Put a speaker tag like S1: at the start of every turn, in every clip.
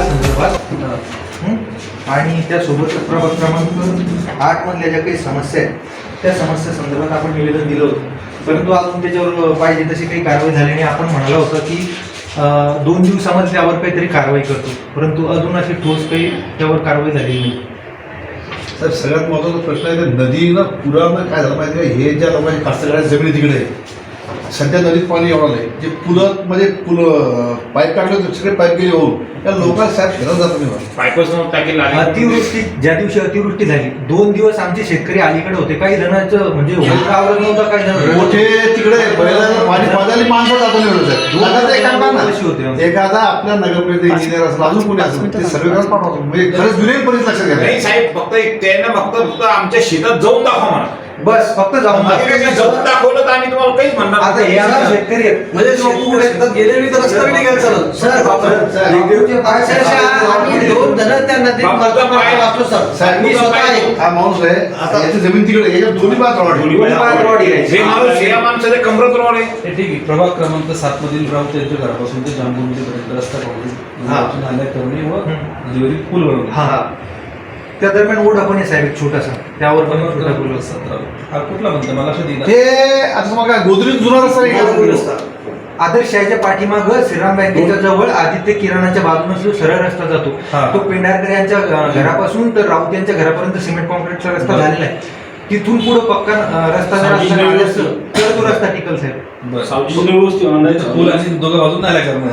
S1: संदर्भात आणि त्यासोबत प्रभाग क्रमांक 8 मधल्या ज्या काही समस्या आहेत त्या समस्या संदर्भात आपण निवेदन दिलं होतं, परंतु अजून त्याच्यावर पाहिजे तशी काही कारवाई झाली नाही. आपण म्हणाला होता की 2 दिवसामध्ये त्यावर काहीतरी कारवाई करतो, परंतु अजून अशी ठोस काही त्यावर कारवाई झालेली नाही.
S2: सर सगळ्यात महत्त्वाचा प्रश्न आहे की नदीनं पुरानं काय झालं पाहिजे, हे ज्या लोकांची कास्तकारांची जमिनी तिकडे आहे सध्या नदीत पाणी एवढं नाही, जे पुलं म्हणजे पाईप टाकले होते सगळे पाईप गेले होऊन त्या लोकांना साहेब फिरत जात नाही.
S3: पाईपच टाकेल.
S1: अतिवृष्टी ज्या दिवशी अतिवृष्टी झाली 2 दिवस आमचे शेतकरी अलीकडे होते, काही जणांचं म्हणजे होता आवडत नव्हता, काही जण
S2: मोठे तिकडे पाणी पाजायला माणसं जातो एखादा आपल्या नगरपालिका इंजिनियर असला अजून कोणी असेल ते सर्वेलाच पाठवतो, म्हणजे खरंच जुने परिस्थिती लक्षात घ्या.
S3: नाही साहेब, फक्त त्यांना फक्त आमच्या शेतात जाऊन दाखवा म्हणा,
S1: बस फक्त जाऊन
S3: दाखवलं तर आम्ही तुम्हाला काहीच म्हणणार.
S1: आता हे आम्ही शेतकरी आहेत
S4: म्हणजे गेले मी तर रस्ता नाही घ्यायला चालत सर. आम्ही 2 जण त्या नदीत वाचतो सर. मी स्वतः आहे.
S2: हा माणूस आहे आता याची जमीन तिकडे याच्यात दोन्ही बाजू
S3: हे माणूस या माणसाच्या कमरत रोड आहे.
S5: ठीक आहे. प्रभाग क्रमांक 7 मधील राऊत यांच्या घरापासून ते जांभूळपर्यंत रस्ता काढून नाल्या करणे व नदीवरील पूल बनवणे.
S1: हा त्या दरम्यान ओढा पण आहे साहेब एक छोटासा, त्यावर पण छोटा पूल.
S5: 17 हा कुठला म्हणतो मला असं दिला
S2: ते आता मग काय गोदरेज जुना रस्ता आहे.
S1: आदर्श शाळेच्या पाठीमाग श्रीराम बँकेच्या जवळ आदित्य किराणाच्या बाजूने जो सरळ रस्ता जातो तो पेंढारकर यांच्या घरापासून तर राऊत यांच्या घरापर्यंत सिमेंट कॉन्क्रीटचा रस्ता झालेला आहे. तिथून पुढे पक्का रस्ता जर असता तर तो रस्ता टिकल साहेब.
S5: पूल आणि दोघं बाजून नाल्या करणे.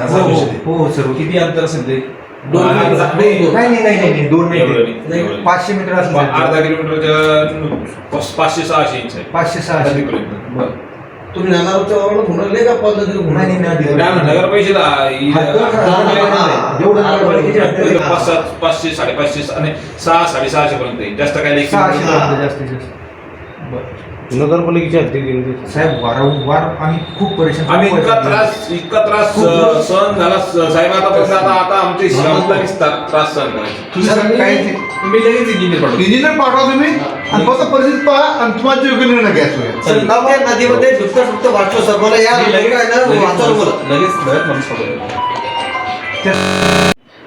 S1: हो सर.
S5: किती अंतर असेल ते?
S1: नाही 2 नाही 500 मीटर असलं.
S3: अर्धा किलोमीटरच्या 500-600 इंच आहे.
S1: 500-600
S5: बरं.
S4: तुम्ही नागावच्या वरून घुमरले का पद्धतीने
S1: नाही
S3: नगर पैसे
S1: जेवढं नगरपालिकेचे हद्द
S3: 500-550 आणि 600-650 पर्यंत जास्त काय नाही.
S1: 600 जास्तीत जास्त.
S2: नगरपालिकेच्या हद्दीत
S1: साहेब वारंवार आम्ही खूप परेशान.
S3: आम्ही इतका त्रास सहन झाला साहेब. आता आमचे त्रास सहन करायचे.
S5: तुम्ही लगेच
S2: इंजिनियर पाठवा तुम्ही आणि फक्त परिस्थिती पहा आणि तुम्हाला योग्य निर्णय घ्यायचा.
S4: नदीमध्ये फक्त वाचतो सर. मला या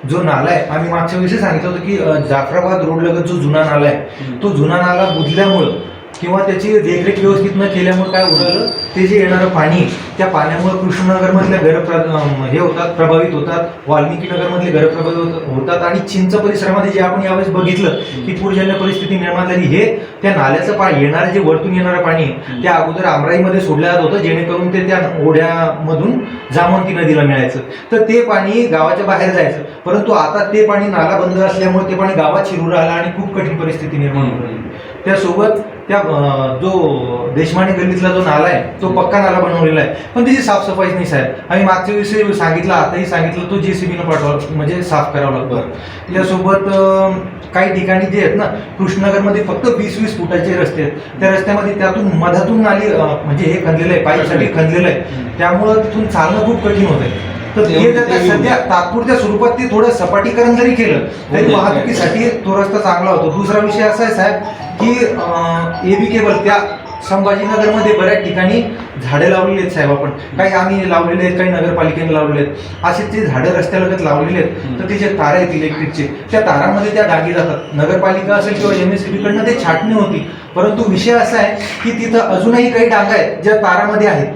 S1: जो नाला आहे आम्ही मागच्या वेळेस सांगितलं होतं की जाफराबाद रोड लगत जो जुना नाला आहे तो जुना नाला बुजल्यामुळं किंवा त्याची देखरेख व्यवस्थित न केल्यामुळे काय होतं, ते जे येणारं पाणी त्या पाण्यामुळे कृष्णनगरमधल्या घरं हे होतात, प्रभावित होतात. वाल्मिकी नगरमधले घरं प्रभावित होतात आणि चिंच परिसरामध्ये जे आपण यावेळेस बघितलं की पूरजन्य परिस्थिती निर्माण झाली, हे त्या नाल्याचं पाणी येणारं जे वरतून येणारं पाणी आहे त्या अगोदर आमराईमध्ये सोडलं जात होतं जेणेकरून ते त्या ओढ्यामधून जामवंती नदीला मिळायचं. तर ते पाणी गावाच्या बाहेर जायचं, परंतु आता ते पाणी नाला बंद असल्यामुळे ते पाणी गावात शिरू राहिलं आणि खूप कठीण परिस्थिती निर्माण होत राहिली. त्यासोबत त्या जो देशमाने गल्लीतला जो नाला आहे तो पक्का नाला बनवलेला आहे, पण त्याची साफसफाईच नाही साहेब. आम्ही मागच्या वेळेस सांगितलं, आताही सांगितलं, तो JCBनं पाठवावं म्हणजे साफ करावं लागतं. त्यासोबत काही ठिकाणी जे आहेत ना कृष्णनगरमध्ये फक्त 20-20 फुटाचे रस्ते आहेत, त्या रस्त्यामध्ये त्यातून मधातून नाली म्हणजे हे खणलेलं आहे, पाईपसाठी खणलेलं आहे, त्यामुळं तिथून चालणं खूप कठीण होत आहे. तर हे जर सध्या तात्पुरत्या स्वरूपात ते थोडं सपाटीकरण जरी केलं तरी वाहतुकीसाठी तो रस्ता चांगला होतो. दुसरा विषय असा आहे साहेब की AB केबल त्या संभाजीनगरमध्ये बऱ्याच ठिकाणी झाडे लावलेली आहेत साहेब. आपण काही आम्ही लावलेले आहेत, काही नगरपालिकेने लावलेले आहेत. असे ते झाडं रस्त्यालगत लावलेले आहेत, तर ते जे तारा आहेत इलेक्ट्रिकचे त्या तारांमध्ये त्या डागी जातात. नगरपालिका असेल किंवा MSCBकडनं ते छाटणी होती, परंतु विषय असा आहे की तिथं अजूनही काही डागा आहेत ज्या तारामध्ये आहेत.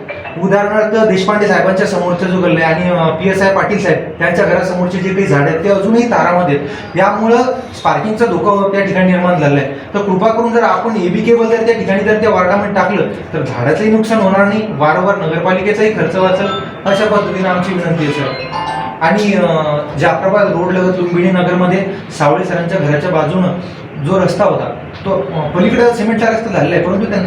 S1: उदाहरणार्थ देशपांडे साहेबांच्या समोरचा जो गल्ला आहे आणि PSI पाटील साहेब त्यांच्या घरासमोरचे जे काही झाड आहेत ते अजूनही तारामध्ये आहेत. यामुळं स्पार्किंगचा धोका त्या ठिकाणी निर्माण झाला आहे. तर कृपा करून जर आपण AB केबल जर त्या ठिकाणी जर त्या वार्डामध्ये टाकलं तर झाडाचंही नुकसान होणार नाही, वारंवार नगरपालिकेचाही खर्च वाचेल. अशा पद्धतीने आमची विनंती आहे सर. आणि जाफराबाद रोड लगत लुंबिनी नगरमध्ये सावळे सरांच्या घराच्या बाजूनं जो रस्ता होता तो पलीकडे सिमेंटचा रस्ता झालेला आहे, परंतु त्या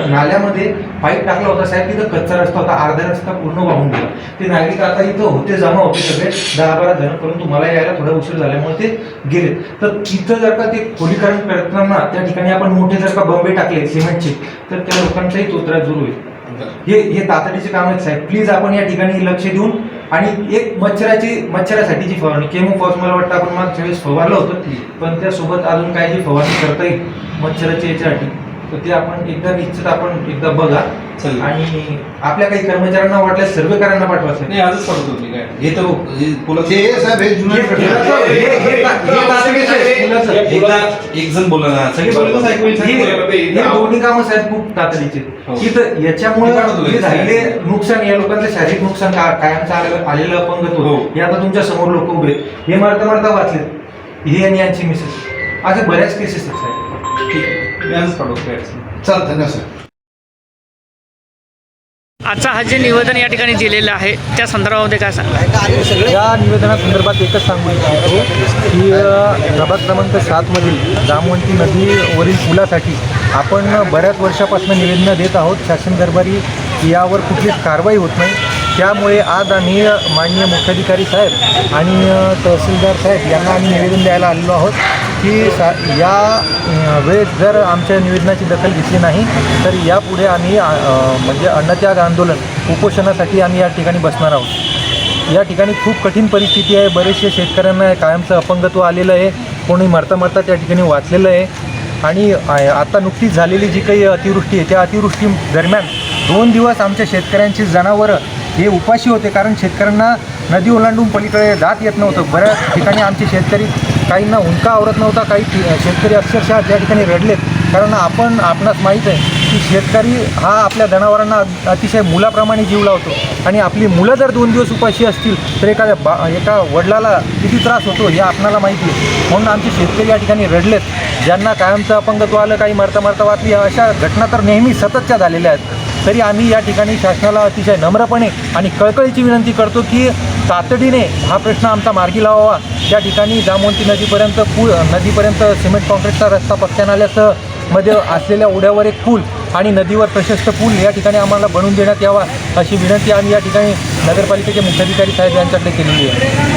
S1: नाल्यामध्ये पाईप टाकला होता साहेब. तिथं कच्चा रस्ता होता, अर्धा रस्ता पूर्ण वाहून गेला. ते नागरिक आता इथं होते, जमा होते सगळे 10-12 जण, परंतु मला यायला थोडा उशीर झाल्यामुळे ते गेले. तर तिथं जर का ते खोलीकरण करताना त्या ठिकाणी आपण मोठे जर का बंबे टाकले सिमेंटचे तर त्या लोकांचाही तोत्रा दूर होईल. हे तातडीचे काम आहेत साहेब. प्लीज आपण या ठिकाणी लक्ष देऊन आणि एक मच्छरासाठीची फवारणी केमोफॉस मला वाटतं आपण मागच्या वेळेस फवारलं होतं, पण त्यासोबत अजून काय जी फवारणी करता येईल मच्छराची याच्यासाठी तर ते आपण एकदा निश्चित आपण एकदा बघा
S5: चालेल.
S1: आणि आपल्या काही कर्मचाऱ्यांना वाटल्यास सर्वेकरांना पाठवा साहेब.
S5: नाही आजच पाठवतो मी काय हे तर हे पुलाचं-
S2: हे साहेब हे जुने प्रश्न आहेत.
S5: एक जण बोला ना सगळे बोलतच ऐकू येईल.
S1: हे दोन्ही कामं साहेब खूप तातडीचे
S5: हो.
S1: की तर याच्यामुळे
S5: मी पाठवतो
S1: जे
S5: लगेच.
S1: झालेले नुकसान या लोकांचं शारीरिक नुकसान कायमचं आलेलं अपंगत्व
S5: हो.
S1: हे आता तुमच्या समोर लोक उभे आहेत. हे मारता मारता वाचलेत हे आणि यांची मिसेस अशा बऱ्याच केसेस आहेत साहेब.
S5: ठीक आहे मी आजच पाठवतो काय अडचण नाही.
S2: चल धन्यवाद साहेब.
S6: आजचा हा जे निवेदन या ठिकाणी दिलेलं आहे त्या संदर्भामध्ये काय सांगा?
S1: या निवेदनासंदर्भात एकच सांगू इच्छितो की प्रभाग क्रमांक 7मधील जामवंती नदीवरील पुलासाठी आपण बऱ्याच वर्षापासून निवेदनं देत आहोत. शासन दरबारी यावर कुठलीच कारवाई होत नाही. त्यामुळे आज आम्ही माननीय मुख्याधिकारी साहेब आणि तहसीलदार साहेब यांना आम्ही निवेदन द्यायला आलेलो आहोत की या वेळेस जर आमच्या निवेदनाची दखल घेतली नाही तर यापुढे आम्ही म्हणजे अन्नत्याग आंदोलन उपोषणासाठी आम्ही या ठिकाणी बसणार आहोत. या ठिकाणी खूप कठीण परिस्थिती आहे. बरेचसे शेतकऱ्यांना कायमचं अपंगत्व आलेलं आहे. कोणी मरता मरता त्या ठिकाणी वाचलेलं आहे. आणि आता नुकतीच झालेली जी काही अतिवृष्टी आहे त्या अतिवृष्टी दरम्यान 2 दिवस आमच्या शेतकऱ्यांची जनावरं हे उपाशी होते कारण शेतकऱ्यांना नदी ओलांडून पलीकडे जात येत नव्हतं. बऱ्याच ठिकाणी आमचे शेतकरी काहींना हुंका आवरत नव्हता. काही शेतकरी अक्षरशः त्या ठिकाणी रडलेत कारण आपणास माहीत आहे की शेतकरी हा आपल्या जनावरांना अतिशय मुलाप्रमाणे जीव लावतो आणि आपली मुलं जर 2 दिवस उपाशी असतील तर एका वडिलाला किती त्रास होतो हे आपणाला माहिती आहे. म्हणून आमचे शेतकरी या ठिकाणी रडलेत. ज्यांना कायमचं अपंगत्व आलं काही मरता मरता वाचली अशा घटना तर नेहमी सततच्या झालेल्या आहेत. तरी आम्ही या ठिकाणी शासनाला अतिशय नम्रपणे आणि कळकळीची विनंती करतो की तातडीने हा प्रश्न आमचा मार्गी लावावा. त्या ठिकाणी जामवंती नदीपर्यंत सिमेंट कॉन्क्रीटचा रस्ता पक्क्या नाल्यासह मध्ये असलेल्या ओढ्यावर एक पूल आणि नदीवर प्रशस्त पूल या ठिकाणी आम्हाला बनवून देण्यात यावा अशी विनंती आम्ही या ठिकाणी नगरपालिकेचे मुख्याधिकारी साहेब यांच्याकडे केलेली आहे.